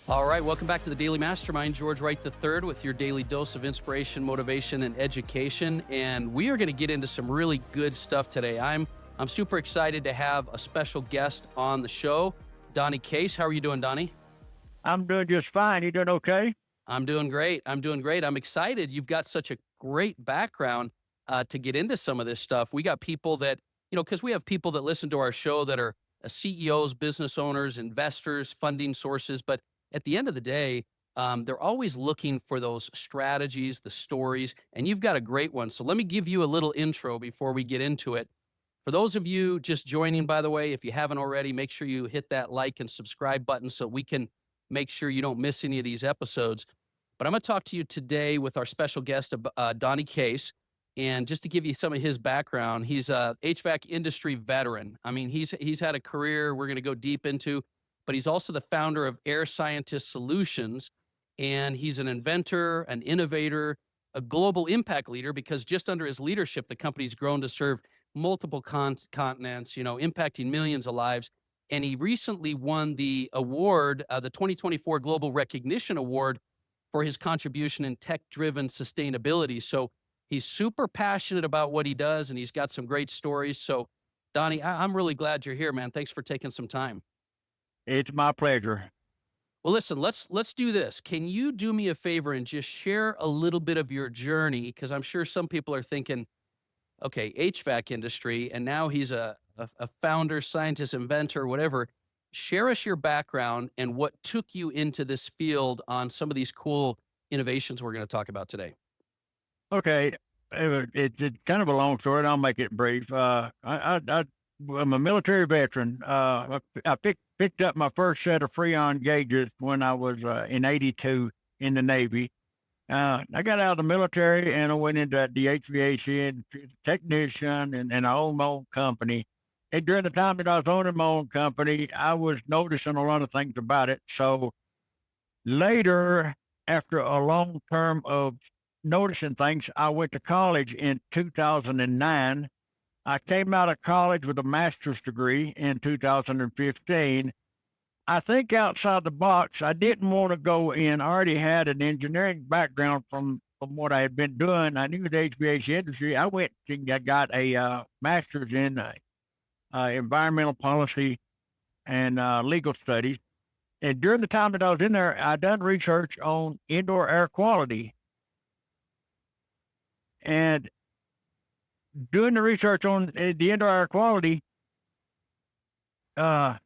All right, welcome back to the Daily Mastermind. George Wright III with your daily dose of inspiration, motivation, and education. And we are going to get into some really good stuff today. I'm super excited to have a special guest on the show, Donny Case. How are you doing, Donnie? I'm doing just fine. You doing okay? I'm doing great. I'm excited. You've got such a great background to get into some of this stuff. We got people that, because we have people that listen to our show that are CEOs, business owners, investors, funding sources. But at the end of the day, they're always looking for those strategies, the stories, and you've got a great one. So let me give you a little intro before we get into it. For those of you just joining, by the way, if you haven't already, make sure you hit that like and subscribe button so we can make sure you don't miss any of these episodes. But I'm going to talk to you today with our special guest, Donny Case. And just to give you some of his background, he's a HVAC industry veteran. I mean, he's had a career we're going to go deep into, but he's also the founder of Air Scientist Solutions. And he's an inventor, an innovator, a global impact leader, because just under his leadership, the company's grown to serve multiple continents, impacting millions of lives. And he recently won the award, the 2024 Global Recognition Award, for his contribution in tech-driven sustainability. So he's super passionate about what he does, and he's got some great stories. So, Donnie, I'm really glad you're here, man. Thanks for taking some time. It's my pleasure. Well, listen, let's do this. Can you do me a favor and just share a little bit of your journey? Because I'm sure some people are thinking, okay, HVAC industry, and now he's a founder, scientist, inventor, whatever. Share us your background and what took you into this field on some of these cool innovations we're going to talk about today. Okay, it's kind of a long story, and I'll make it brief. I'm a military veteran. I picked up my first set of Freon gauges when I was in '82 in the Navy. I got out of the military and I went into the HVAC and technician, and I owned my own company. And during the time that I was owning my own company, I was noticing a lot of things about it. So later, after a long term of noticing things, I went to college in 2009. I came out of college with a master's degree in 2015. I think outside the box, I didn't want to go in. I already had an engineering background from what I had been doing. I knew the HVAC industry. I went and got a master's in environmental policy and legal studies. And during the time that I was in there, I done research on indoor air quality. And doing the research on the indoor air quality, during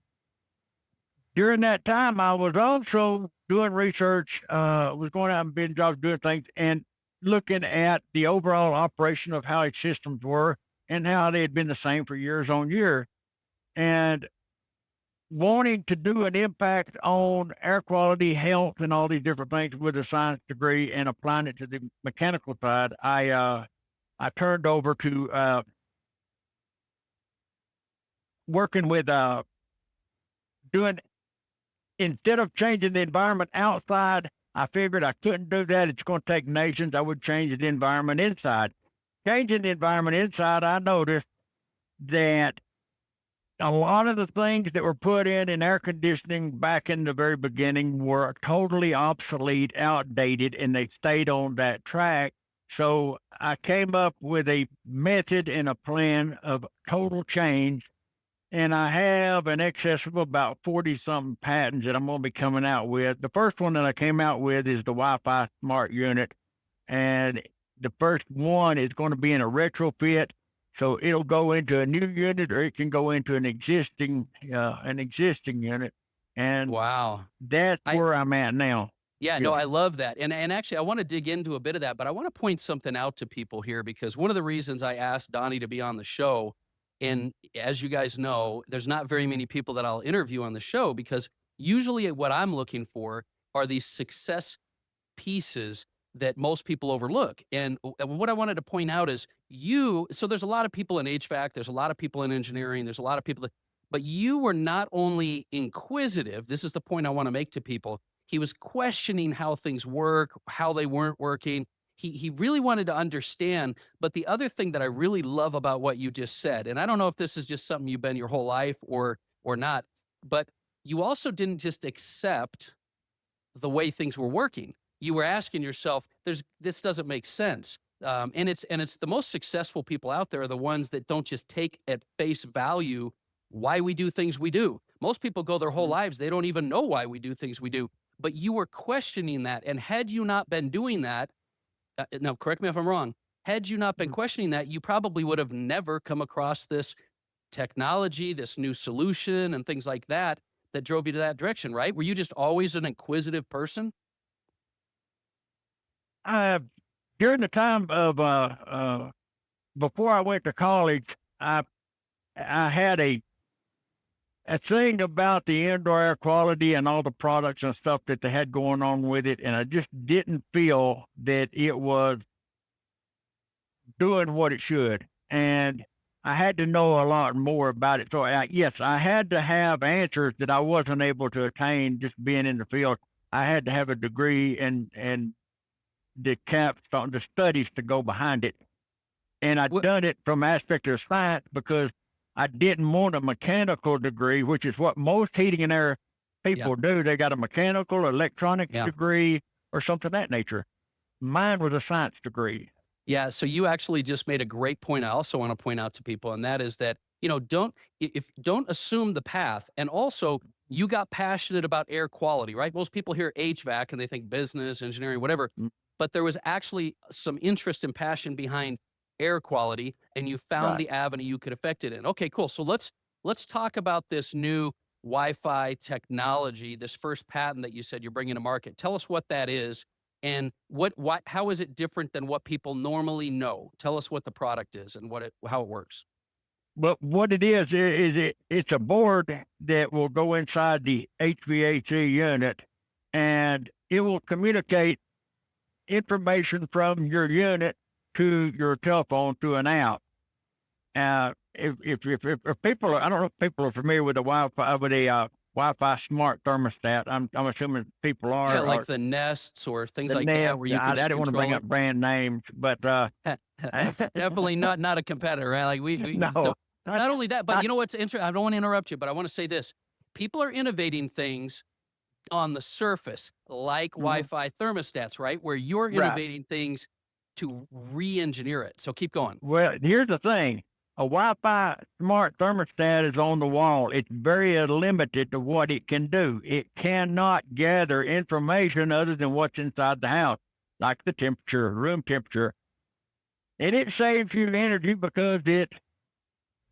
that time, I was also doing research, was going out and bidding jobs, doing things, and looking at the overall operation of how its systems were and how they had been the same for years on year. And wanting to do an impact on air quality, health, and all these different things with a science degree and applying it to the mechanical side, I turned over to working with doing, instead of changing the environment outside, I figured I couldn't do that. It's going to take nations. I would change the environment inside. Changing the environment inside, I noticed that a lot of the things that were put in air conditioning back in the very beginning were totally obsolete, outdated, and they stayed on that track. So I came up with a method and a plan of total change. And I have an excess of about 40 something patents that I'm going to be coming out with. The first one that I came out with is the Wi-Fi Smart Unit. And the first one is going to be in a retrofit. So it'll go into a new unit or it can go into an existing unit. And Wow. that's where I'm at now. Yeah, no, I love that. And actually I want to dig into a bit of that, but I want to point something out to people here, because one of the reasons I asked Donnie to be on the show, and as you guys know, there's not very many people that I'll interview on the show, because usually what I'm looking for are these success pieces that most people overlook. And what I wanted to point out is so there's a lot of people in HVAC, there's a lot of people in engineering, there's a lot of people but you were not only inquisitive, this is the point I want to make to people. He was questioning how things work, how they weren't working. He really wanted to understand. But the other thing that I really love about what you just said, and I don't know if this is just something you've been your whole life or not, but you also didn't just accept the way things were working. You were asking yourself, this doesn't make sense. And it's the most successful people out there are the ones that don't just take at face value why we do things we do. Most people go their whole Mhm. lives, they don't even know why we do things we do. But you were questioning that. And had you not been doing that, now correct me if I'm wrong, had you not been Mhm. questioning that, you probably would have never come across this technology, this new solution, and things like that that drove you to that direction, right? Were you just always an inquisitive person? Uh, During the time of before I went to college, I had a thing about the indoor air quality and all the products and stuff that they had going on with it, and I just didn't feel that it was doing what it should. And I had to know a lot more about it. So yes, I had to have answers that I wasn't able to attain just being in the field. I had to have a degree and the caps on the studies to go behind it. And I'd What? done it from aspect of science because I didn't want a mechanical degree, which is what most heating and air Yeah, people do. They got a mechanical, electronics yeah. degree, or something of that nature. Mine was a science degree. Yeah, so you actually just made a great point I also want to point out to people, and that is that, don't assume the path. And also, you got passionate about air quality, right? Most people hear HVAC and they think business, engineering, whatever. Mm. But there was actually some interest and passion behind air quality, and you found Right. the avenue you could affect it in. Okay, cool. So let's talk about this new Wi-Fi technology, this first patent that you said you're bringing to market. Tell us what that is and how is it different than what people normally know? Tell us what the product is and how it works. But what it is it's a board that will go inside the HVAC unit, and it will communicate information from your unit to your telephone through an app. If people I don't know if people are familiar with the Wi-Fi with a Wi-Fi smart thermostat. I'm assuming people Yeah, are. like Or the Nests or things the like that Nest. where you I can just didn't want to bring control up it. brand names, but Definitely not a competitor, right? Like no, so not not only that, but not. you know what's interesting? I don't want to interrupt you, but I want to say this. People are innovating things on the surface, like Mhm. Wi-Fi thermostats, right? Where you're Right. innovating things to re-engineer it. So keep going. Well, here's the thing. A Wi-Fi smart thermostat is on the wall. It's very limited to what it can do. It cannot gather information other than what's inside the house, like the temperature, room temperature. And it saves you energy because it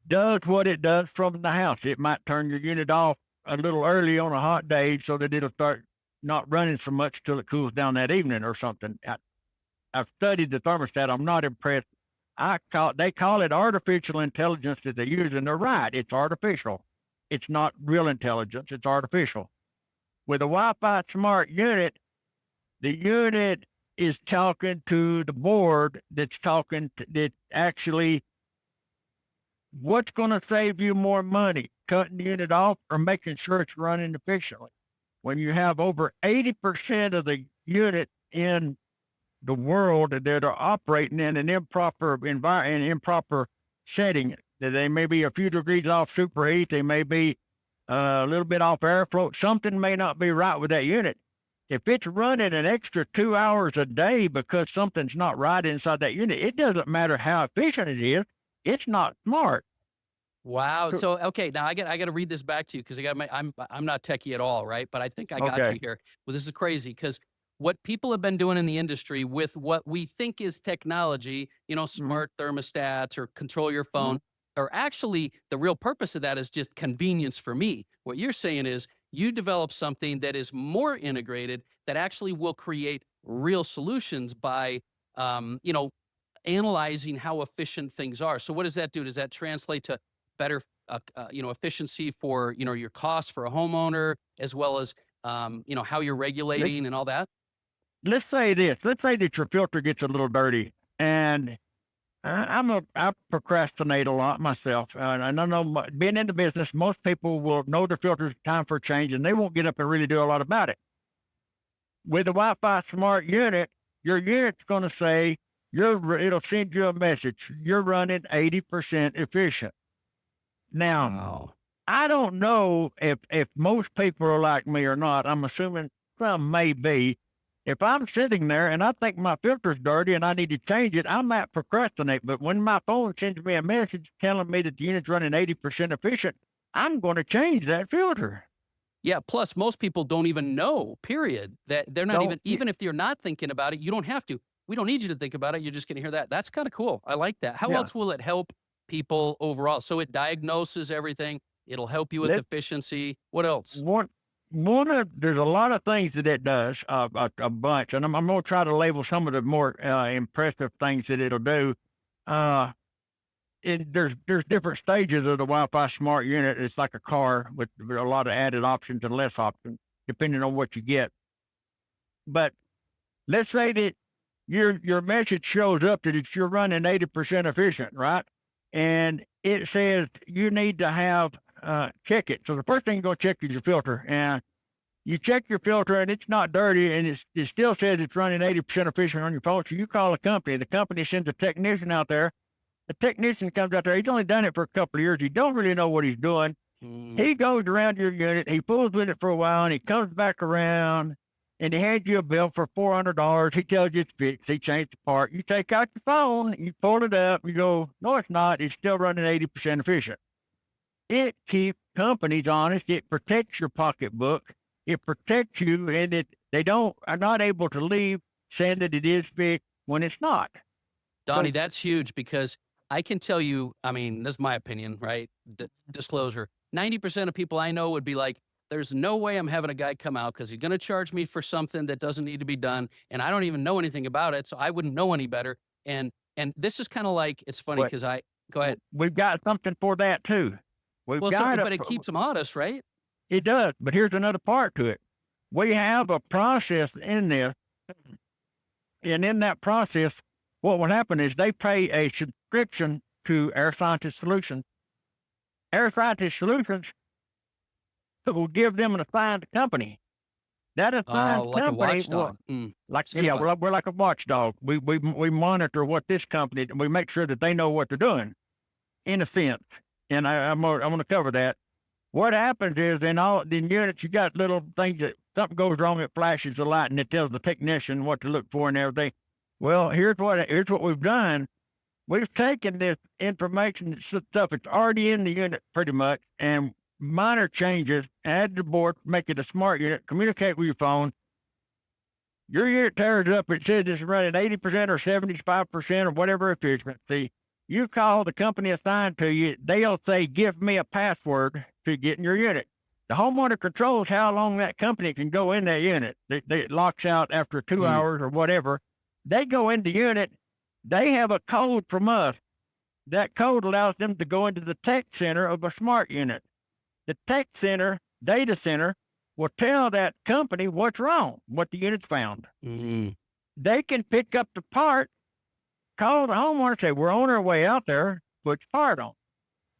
does what it does from the house. It might turn your unit off a little early on a hot day so that it'll start not running so much till it cools down that evening or something. I've studied the thermostat. I'm not impressed. They call it artificial intelligence that they use, and they're right. It's artificial. It's not real intelligence. It's artificial. With a Wi-Fi smart unit, the unit is talking to the board that's that actually what's going to save you more money, cutting the unit off or making sure it's running efficiently. When you have over 80% of the unit in the world that are operating in an improper environment, improper setting. That they may be a few degrees off superheat. They may be a little bit off airflow. Something may not be right with that unit. If it's running an extra 2 hours a day because something's not right inside that unit, it doesn't matter how efficient it is. It's not smart. Wow. So okay, now I got to read this back to you because I'm not techie at all, right? But I think I got Okay. you here. Well, this is crazy because what people have been doing in the industry with what we think is technology, Hmm. smart thermostats or control your Hmm. phone, or actually the real purpose of that is just convenience for me. What you're saying is you develop something that is more integrated that actually will create real solutions by analyzing how efficient things are. So what does that do? Does that translate to better, efficiency for, your costs for a homeowner, as well as, how you're Let's, regulating and all that? let's say this. Let's say that your filter gets a little dirty, and I procrastinate a lot myself, and I know being in the business, most people will know the filter's time for a change, and they won't get up and really do a lot about it. With the Wi-Fi smart unit, your unit's going to say it'll send you a message. You're running 80% efficient. Now, Wow. I don't know if most people are like me or not. I'm assuming some may be, if I'm sitting there and I think my filter's dirty and I need to change it, I might procrastinate. But when my phone sends me a message telling me that the unit's running 80% efficient, I'm going to change that filter. Yeah, plus most people don't even know, period, that they're not Don't even if you're not thinking about it, you don't have to. We don't need you to think about it, you're just gonna hear that. That's kinda cool, I like that. How yeah. else will it help people overall? So it diagnoses everything, it'll help you with Let efficiency. What else? one one of there's a lot of things that it does, a bunch, and I'm gonna try to label some of the more impressive things that it'll do. Uh, there's different stages of the Wi-Fi Smart Unit. It's like a car with a lot of added options and less options, depending on what you get. But let's say that your message shows up that you're running 80% efficient, right? And it says you need to have check it. So the first thing you're gonna check is your filter, and you check your filter and it's not dirty, and it still says it's running 80% efficient on your phone. So you call the company. The company sends a technician out there. The technician comes out there. He's only done it for a couple of years. He don't really know what he's doing. Mm, He goes around your unit. He fools with it for a while, and he comes back around, and he hands you a bill for $400. He tells you it's fixed. He changed the part. You take out your phone, you pull it up, you go, no, it's not. It's still running 80% efficient. It keeps companies honest. It protects your pocketbook. It protects you, and are not able to leave saying that it is fixed when it's not. Donnie, So that's huge because I can tell you, I mean, this is my opinion, right? Disclosure. 90% of people I know would be like, there's no way I'm having a guy come out because he's going to charge me for something that doesn't need to be done. And I don't even know anything about it. So I wouldn't know any better. And this is kind of like, it's funny but because go ahead. we've got something for that too. We've Well, got but it keeps them honest, right? it does, but here's another part to it. We have a process in this, and in that process, what will happen is they pay a subscription to Air Scientist Solutions. Air Scientist Solutions will give them an assigned company. That Oh, assigned like a company will, watchdog. Mm, like, yeah, certified. we're like a watchdog. We monitor what this company, we make sure that they know what they're doing, in a sense. And I'm gonna cover that. What happens is in all the units, you got little things that something goes wrong, it flashes a light and it tells the technician what to look for and everything. Well, here's what we've done. We've taken this information, stuff that's already in the unit pretty much, and minor changes, add to the board, make it a smart unit, communicate with your phone. Your unit tears up, it says it's running 80% or 75% or whatever efficiency. You call the company assigned to you, they'll say, give me a password to get in your unit. The homeowner controls how long that company can go in that unit. It locks out after 2 hours or whatever. They go in the unit. They have a code from us. That code allows them to go into the tech center of a smart unit. The tech center, data center, will tell that company what's wrong, what the unit's found. Mm. They can pick up the part, call the homeowner, say, we're on our way out there, put your part on.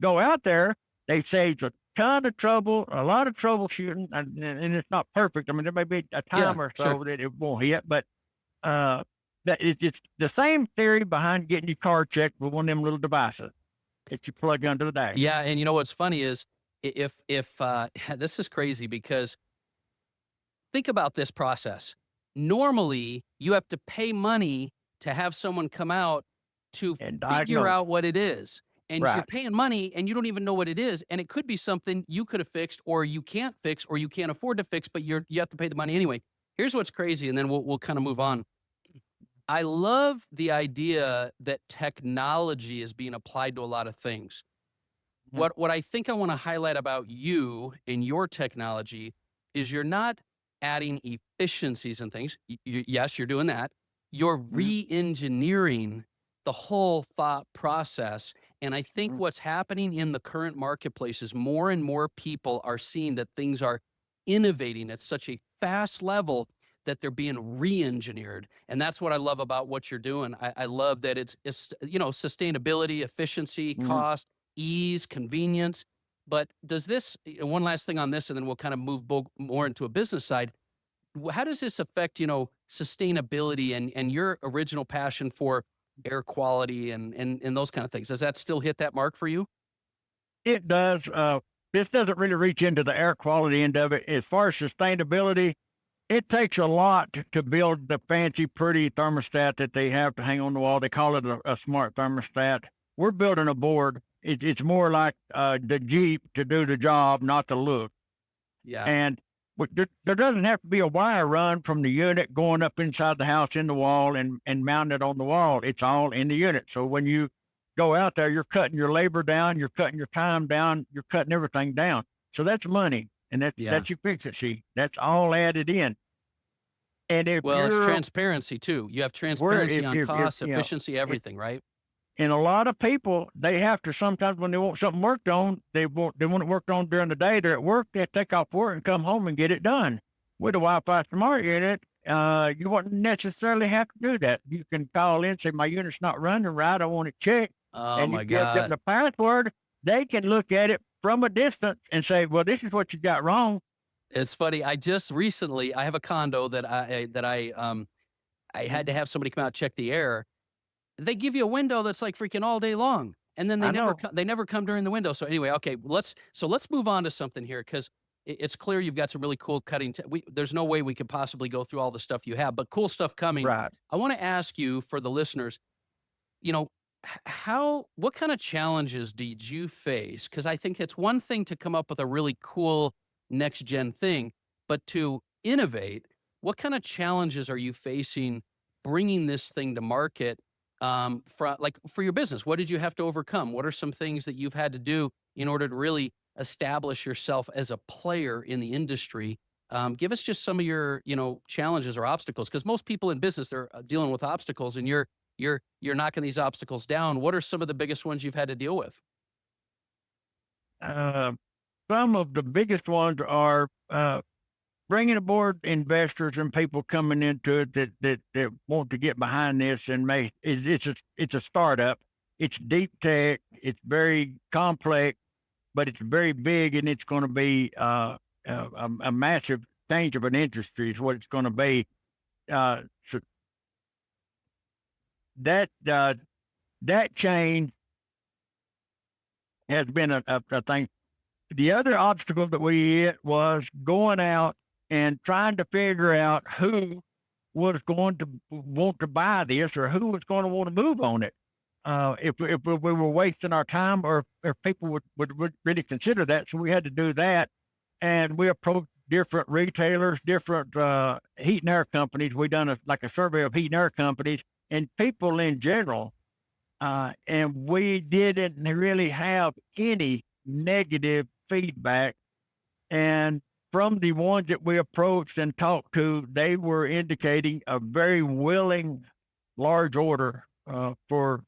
Go out there, they save a ton of trouble, a lot of troubleshooting, and it's not perfect. I mean, there may be a Yeah, time or so sure. that it won't hit, but it's the same theory behind getting your car checked with one of them little devices that you plug under the dash. Yeah. And you know what's funny is if this is crazy because think about this process. Normally, you have to pay money to have someone come out to And figure diagnose. out what it is. And you're Right. paying money and you don't even know what it is. And it could be something you could have fixed or you can't fix or you can't afford to fix, but you have to pay the money anyway. Here's what's crazy, and then we'll kind of move on. I love the idea that technology is being applied to a lot of things. Mhm. What I think I want to highlight about you and your technology is you're not adding efficiencies and things. Yes, you're doing that. You're Mhm. re-engineering the whole thought process. And I think Mhm. what's happening in the current marketplace is more and more people are seeing that things are innovating at such a fast level that they're being re-engineered. And that's what I love about what you're doing. I love that it's sustainability, efficiency, Mhm. cost, ease, convenience. But does this, one last thing on this, and then we'll kind of move more into a business side. How does this affect, sustainability and your original passion for air quality and those kind of things? Does that still hit that mark for you? It does. This doesn't really reach into the air quality end of it. As far as sustainability, it takes a lot to build the fancy, pretty thermostat that they have to hang on the wall. They call it a smart thermostat. We're building a board. It's more like the Jeep to do the job, not the look. Yeah. And there doesn't have to be a wire run from the unit going up inside the house in the wall and mounted on the wall. It's all in the unit. So when you go out there, you're cutting your labor down, you're cutting your time down, you're cutting everything down. So that's money. And Yeah. that's your efficiency. That's all added in. And if Well, it's you're transparency too. You have where transparency on if costs, efficiency, it, everything, right? and a lot of people, they have to sometimes when they want something worked on, they want it worked on during the day. They're at work, they take off work and come home and get it done. With a Wi-Fi Smart Unit, you wouldn't necessarily have to do that. You can call in, say my unit's not running right, I want it checked, Oh and you my give them God. the password. They can look at it from a distance and say, "Well, this is what you got wrong." It's funny. I just recently, I have a condo that I had to Mhm. have somebody come out check the air. They give you a window that's like freaking all day long, and then I know. they never come during the window. So anyway, okay, let's move on to something here because it's clear you've got some really cool cutting. There's no way we could possibly go through all the stuff you have, but cool stuff coming. Right. I want to ask you for the listeners, you know, what kind of challenges did you face? Because I think it's one thing to come up with a really cool next gen thing, but to innovate, what kind of challenges are you facing bringing this thing to market? For your business, what did you have to overcome? What are some things that you've had to do in order to really establish yourself as a player in the industry? Give us just some of your, challenges or obstacles, because most people in business they're dealing with obstacles, and you're knocking these obstacles down. What are some of the biggest ones you've had to deal with? Uh, some of the biggest ones are bringing aboard investors and people coming into it that want to get behind this and it's a startup. It's deep tech. It's very complex, but it's very big, and it's going to be a massive change of an industry. Is what it's going to be. So that that change has been a thing. The other obstacle that we hit was going out and trying to figure out who was going to want to buy this or who was going to want to move on it. If we were wasting our time or if people would really consider that. So we had to do that. And we approached different retailers, different heat and air companies. We done like a survey of heat and air companies and people in general. And we didn't really have any negative feedback. And from the ones that we approached and talked to, they were indicating a very willing large order for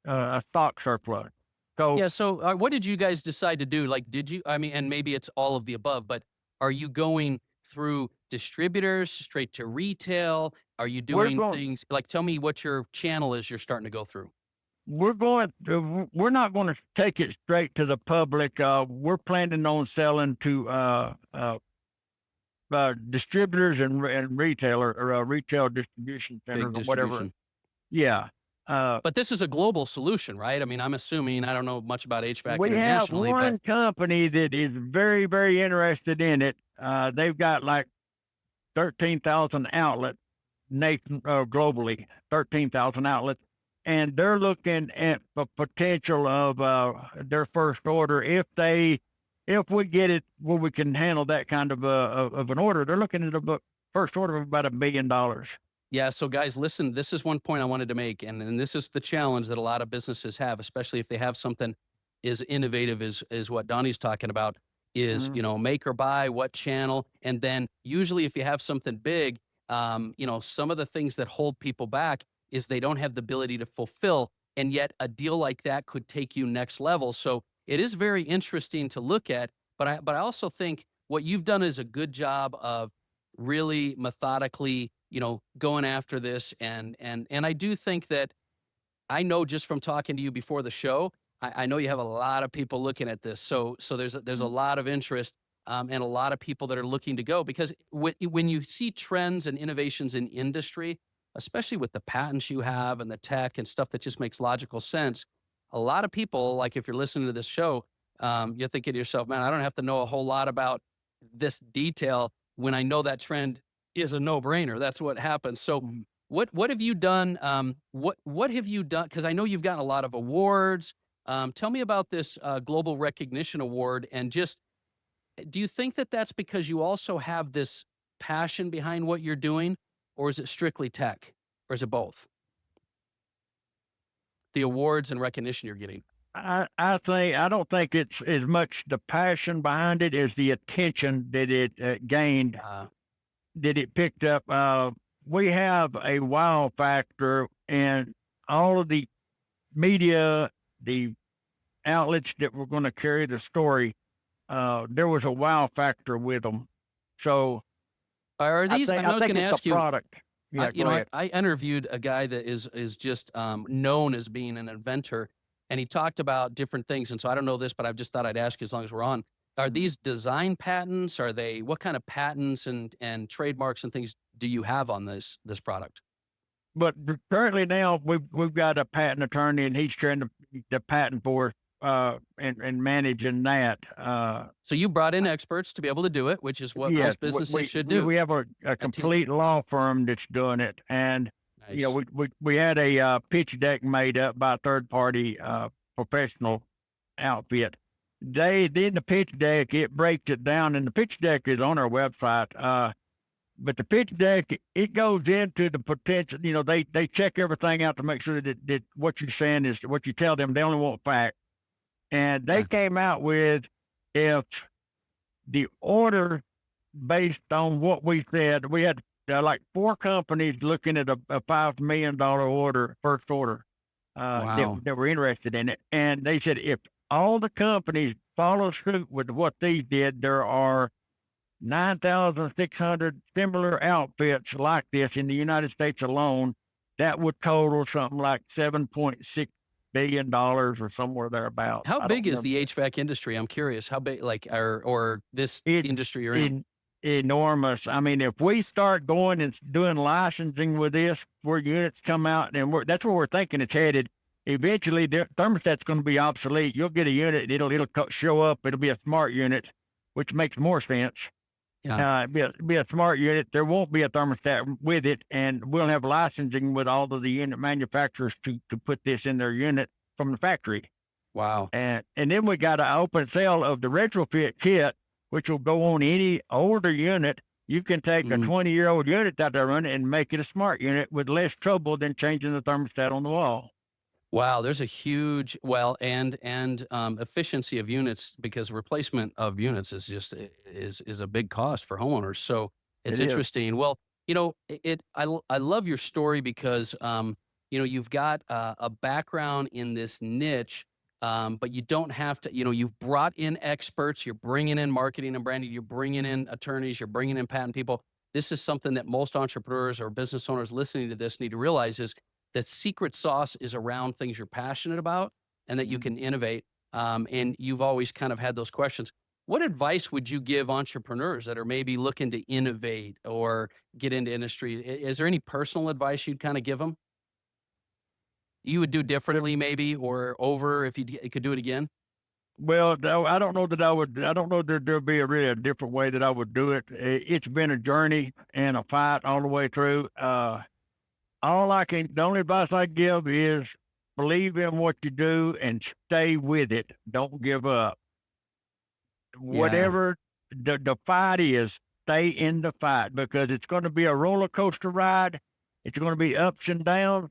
a stock surplus. So Yeah. So, what did you guys decide to do? Like, did you? I mean, and maybe it's all of the above, but are you going through distributors straight to retail? Are you we're doing going, things like? Tell me what your channel is. You're starting to go through. we're not going to take it straight to the public. We're planning on selling to distributors and retailer or retail distribution Big centers or whatever. distribution. Yeah. Uh, But this is a global solution, right? I mean, I'm assuming I don't know much about HVAC We have internationally, but one company that is very, very interested in it. They've got like 13,000 outlets globally, 13,000 outlets, and they're looking at the potential of their first order. If we get it where we can handle that kind of an order, they're looking at a first order of about $1 billion. yeah. So, guys, listen, this is one point I wanted to make, and this is the challenge that a lot of businesses have, especially if they have something as innovative as what Donnie's talking about. Is Mhm. make or buy, what channel, and then usually if you have something big, some of the things that hold people back is they don't have the ability to fulfill, and yet a deal like that could take you next level. So it is very interesting to look at, but I also think what you've done is a good job of really methodically going after this, and I do think that I know just from talking to you before the show, I know you have a lot of people looking at this. So there's a lot of interest, and a lot of people that are looking to go because when you see trends and innovations in industry, especially with the patents you have and the tech and stuff that just makes logical sense, a lot of people, like if you're listening to this show, you're thinking to yourself, man, I don't have to know a whole lot about this detail when I know that trend is a no-brainer. That's what happens. So what have you done? What have you done? Because I know you've gotten a lot of awards. Tell me about this global recognition award, and just do you think that that's because you also have this passion behind what you're doing, or is it strictly tech, or is it both? The awards and recognition you're getting. I don't think it's as much the passion behind it as the attention that it gained, Uh, that it picked up. We have a wow factor, and all of the media, the outlets that were going to carry the story, there was a wow factor with them. So are these? I I was think going to it's the ask you. product. Yeah, go ahead. I interviewed a guy that is just known as being an inventor, and he talked about different things. And so I don't know this, but I've just thought I'd ask you as long as we're on. Are these design patents? Are they what kind of patents and trademarks and things do you have on this product? But currently now we've got a patent attorney, and he's trying to the patent for us, and managing that. So you brought in experts to be able to do it, which is what Yes, most businesses should do. we have a A team. complete law firm that's doing it, and Nice. we had a pitch deck made up by a third party professional outfit. They then the pitch deck, it breaks it down, and the pitch deck is on our website. But the pitch deck, it goes into the potential. They check everything out to make sure that what you're saying is what you tell them. They only want facts. And they Yeah. came out with, if the order based on what we said, we had like four companies looking at a $5 million order, first order, Wow. that were interested in it. And they said, if all the companies follow suit with what they did, there are 9,600 similar outfits like this in the United States alone. That would total something like $7.6 billion or somewhere thereabouts. How I don't big is remember. the HVAC industry? I'm curious. How big, like, or this It's industry you're in? in, enormous. I mean, if we start going and doing licensing with this, where units come out, and that's where we're thinking it's headed. Eventually, the thermostat's going to be obsolete. You'll get a unit, it'll show up. It'll be a smart unit, which makes more sense. Yeah. Be a smart unit. There won't be a thermostat with it, and we'll have licensing with all of the unit manufacturers to put this in their unit from the factory. Wow. And then we got an open sale of the retrofit kit, which will go on any older unit. You can take a Mhm. 20-year-old unit that they're running and make it a smart unit with less trouble than changing the thermostat on the wall. Wow, there's a huge efficiency of units because replacement of units is just is a big cost for homeowners. So it's It is. interesting. Well, I love your story because you've got a background in this niche, but you don't have to. You've brought in experts. You're bringing in marketing and branding. You're bringing in attorneys. You're bringing in patent people. This is something that most entrepreneurs or business owners listening to this need to realize is that secret sauce is around things you're passionate about and that you Mhm. can innovate. And you've always kind of had those questions. What advice would you give entrepreneurs that are maybe looking to innovate or get into industry? Is there any personal advice you'd kind of give them? You would do differently, maybe, or over if you could do it again? Well, no, I don't know that I would. I don't know that there'll be a different way that I would do it. It's been a journey and a fight all the way through. The only advice I give is believe in what you do and stay with it. Don't give up. Yeah. Whatever the fight is, stay in the fight, because it's going to be a roller coaster ride. It's going to be ups and downs.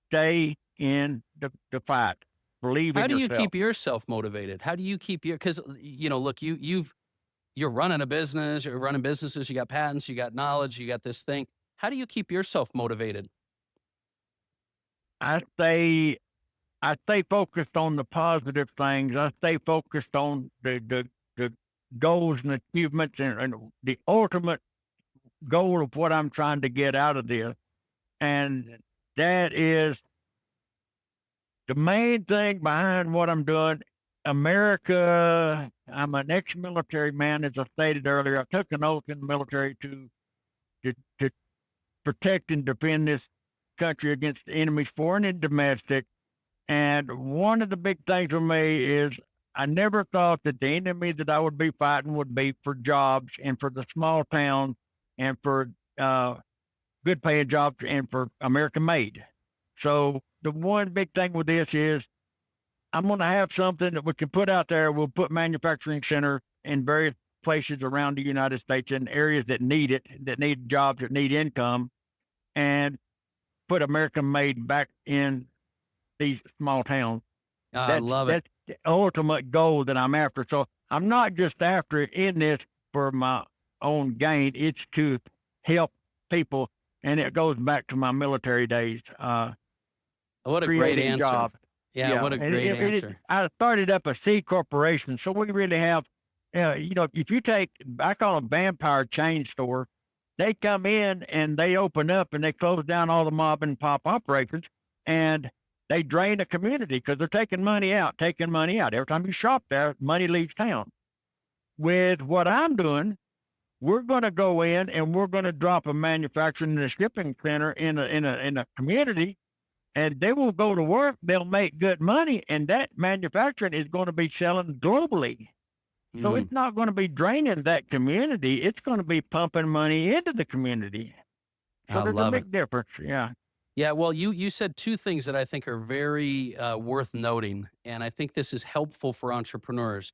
Stay in the fight. Believe How in do you yourself. keep yourself motivated? How do you keep your, because, look, you're running a business, you're running businesses, you got patents, you got knowledge, you got this thing. How do you keep yourself motivated? I stay I stay focused on the positive things. I stay focused on the goals and achievements, and the ultimate goal of what I'm trying to get out of this. And that is the main thing behind what I'm doing. America, I'm an ex-military man, as I stated earlier. I took an oath in the military to protect and defend this country against enemies, foreign and domestic. And one of the big things for me is I never thought that the enemy that I would be fighting would be for jobs and for the small towns and for uh, good paying jobs and for American made. So the one big thing with this is I'm going to have something that we can put out there. We'll put manufacturing centers in various places around the United States in areas that need it, that need jobs, that need income, and put American made back in these small towns. I love it. That's the ultimate goal that I'm after. So I'm not just after it in this for my own gain. It's to help people, and it goes back to my military days. What a great Creating answer. jobs. Yeah, Yeah, what a and great answer. I started up a C corporation, so we really have, if you take, I call them vampire chain store, they come in and they open up and they close down all the mob and pop operators, and they drain the community because they're taking money out, taking money out. Every time you shop there, money leaves town. With what I'm doing, we're going to go in and we're going to drop a manufacturing and a shipping center in a community, and they will go to work. They'll make good money, and that manufacturing is going to be selling globally. So Mm, it's not going to be draining that community. It's going to be pumping money into the community. So I there's a love it. big difference. Yeah. Yeah, well, you said two things that I think are very worth noting, and I think this is helpful for entrepreneurs.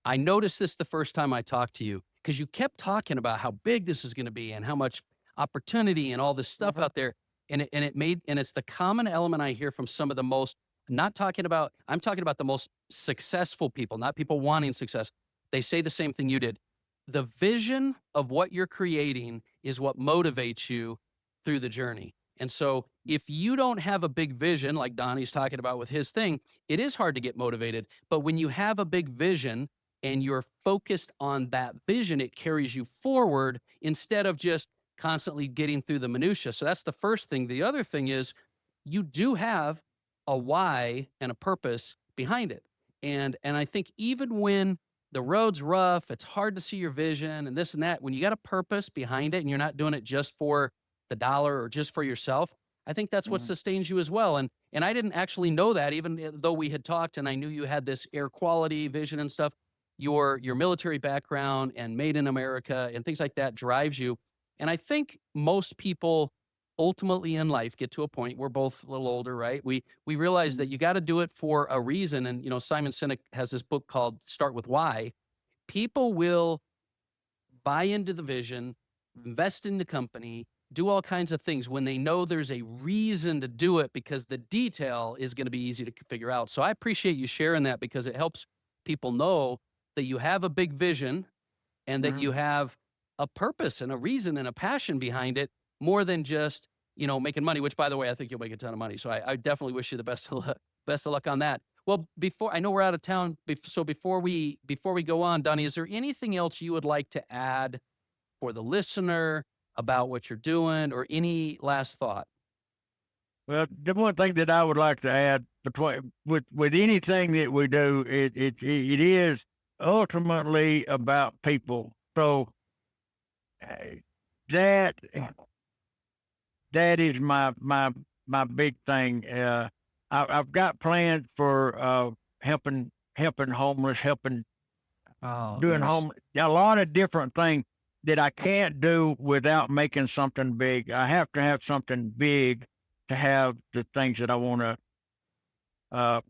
I noticed this the first time I talked to you because you kept talking about how big this is going to be and how much opportunity and all this stuff Mhm. out there. And it's the common element I hear from some of the most, not talking about, I'm talking about the most successful people, not people wanting success. They say the same thing you did. The vision of what you're creating is what motivates you through the journey. And so if you don't have a big vision, like Donnie's talking about with his thing, it is hard to get motivated. But when you have a big vision, and you're focused on that vision, it carries you forward instead of just constantly getting through the minutia. So that's the first thing. The other thing is you do have a why and a purpose behind it. And I think even when the road's rough, it's hard to see your vision and this and that, when you got a purpose behind it and you're not doing it just for the dollar or just for yourself, I think that's what Mhm. sustains you as well. And I didn't actually know that, even though we had talked and I knew you had this air quality vision and stuff. Your military background and made in America and things like that drives you. And I think most people ultimately in life get to a point, we're both a little older, right? We realize that Mhm. you got to do it for a reason. And Simon Sinek has this book called Start with Why. People will buy into the vision, invest in the company, do all kinds of things when they know there's a reason to do it because the detail is going to be easy to figure out. So I appreciate you sharing that because it helps people know that you have a big vision and that you Mhm. have a purpose and a reason and a passion behind it more than just, making money, which by the way, I think you'll make a ton of money. So I definitely wish you the best of luck on that. Well, before I know we're out of town, so before we go on, Donnie, is there anything else you would like to add for the listener about what you're doing or any last thought? Well, the one thing that I would like to add between with anything that we do, it is ultimately about people. So uh, that that is my big thing. I've got plans for helping homeless, helping Oh, doing yes. home a lot of different things that I can't do without making something big. I have to have something big to have the things that I want to. Uh,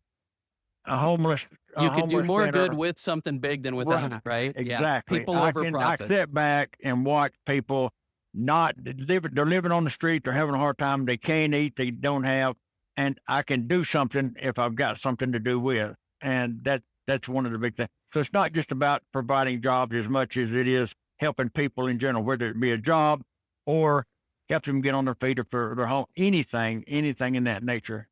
a homeless You a could do homeless more good center. with something big than without it, Right. right? Yeah. Exactly. People over I profit. sit back and watch people not living. They're living on the street. They're having a hard time. They can't eat. They don't have, and I can do something if I've got something to do with. And that's one of the big things. So it's not just about providing jobs as much as it is helping people in general, whether it be a job or help them get on their feet or for their home, anything in that nature.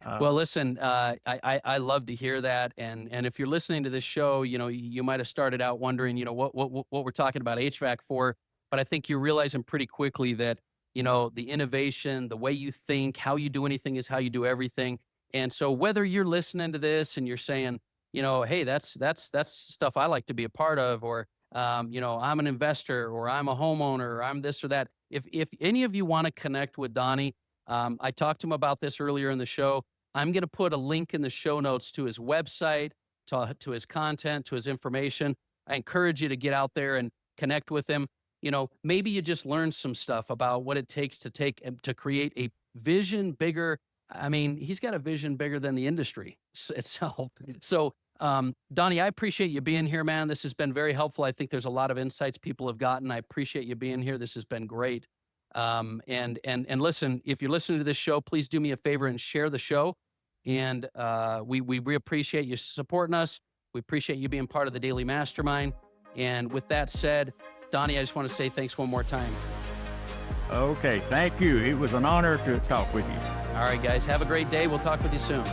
Well, Uh, listen, I love to hear that, and if you're listening to this show, you might have started out wondering, what we're talking about HVAC for, but I think you're realizing pretty quickly that the innovation, the way you think, how you do anything is how you do everything. And so, whether you're listening to this and you're saying, hey, that's stuff I like to be a part of, or I'm an investor, or I'm a homeowner, or I'm this or that. If any of you want to connect with Donnie, I talked to him about this earlier in the show. I'm going to put a link in the show notes to his website, to his content, to his information. I encourage you to get out there and connect with him. maybe you just learned some stuff about what it takes to create a vision bigger. I mean, he's got a vision bigger than the industry itself. So, Donnie, I appreciate you being here, man. This has been very helpful. I think there's a lot of insights people have gotten. I appreciate you being here. This has been great. And listen, if you're listening to this show, please do me a favor and share the show. And we appreciate you supporting us. We appreciate you being part of the Daily Mastermind. And with that said, Donnie, I just want to say thanks one more time. Okay, thank you. It was an honor to talk with you. All right, guys, have a great day. We'll talk with you soon.